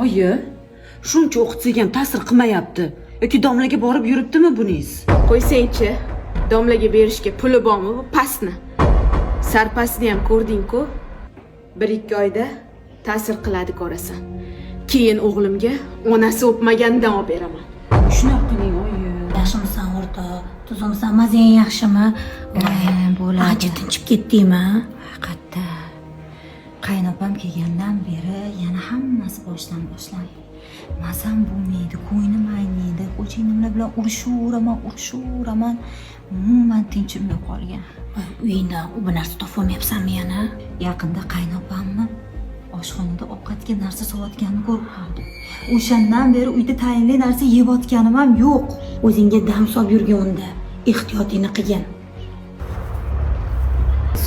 Oyi, shuncha o'qitsak ham ta'sir qilmayapti. Yoki domlaga borib yuribdimi buningiz? Qo'ysangchi, domlaga berishga puli bormi bu pastni? Sarpasni ham ko'rding-ku. 1-2 oyda ta'sir qiladi ko'rasan. Keyin o'g'limga onasi o'pmaganidan olib beraman. Shunaqa qiling, oyi. Yaxshimisan o'rtoq? Tuzimsan, mazang yaxshimi? Bo'ladi. Ancha tinchib ketdingmi? Haqiqatda qaynopam kelgandan beri yana hammasi boshdan boshlandi. Mazam bo'lmaydi, ko'nglim ayniydi. Qo'shnimlar bilan urishuraman. Umuman tinchimay qolgan. Uyingda bu narsa topolmayapsanmi yana? Yaqinda qaynopamni oshxonada ovqatga narsa solayotganini ko'rib qoldim. O'shandan beri uyda tayinli narsa yeyotganim ham yo'q. O'zingga dam solib yurganda ehtiyotingni qilgin.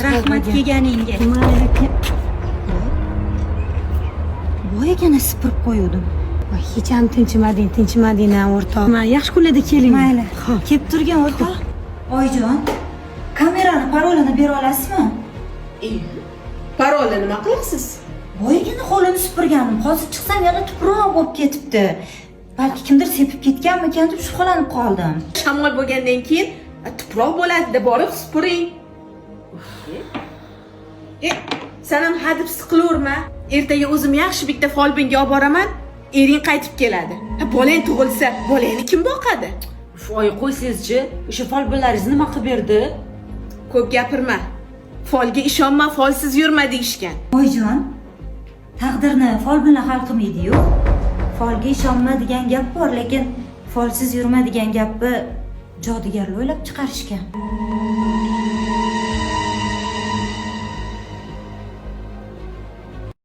Rahmat kelganingga. Voy ekana sipirib qo'ydim. Hech ham tinchimading o'rtoq. Yaxshi kunlarda keling. Mayli. Kelib turgan o'rtoq. Oyjon, kamerani parolini bera olasizmi? Parolni nima qilasiz? Voygina qo'limni supurganim. Hozir chiqsam yana tuproq bo'lib ketibdi. Balki kimdir sepib ketganmikan deb shubhalanib qoldim. Shamol bo'lgandan keyin tuproq bo'ladi-da, borib supuring. Sen ham hadib siqilaverma. Ertaga o'zim yaxshi bitta folbinga olib boraman. Ering qaytib keladi. Bolang tug'ilsa, bolangni kim boqadi? Oyi, qo'ysangizchi, o'sha folbinlaringiz nima qilib berdi? Ko'p gapirma. Folga ishonma, folsiz yurma deyishgan. Oyjon, taqdirni fol bilan hal qilmaydi-yu. Folga ishonma degan gap bor, lekin folsiz yurma degan gapni jodugarlar o'ylab chiqarishgan.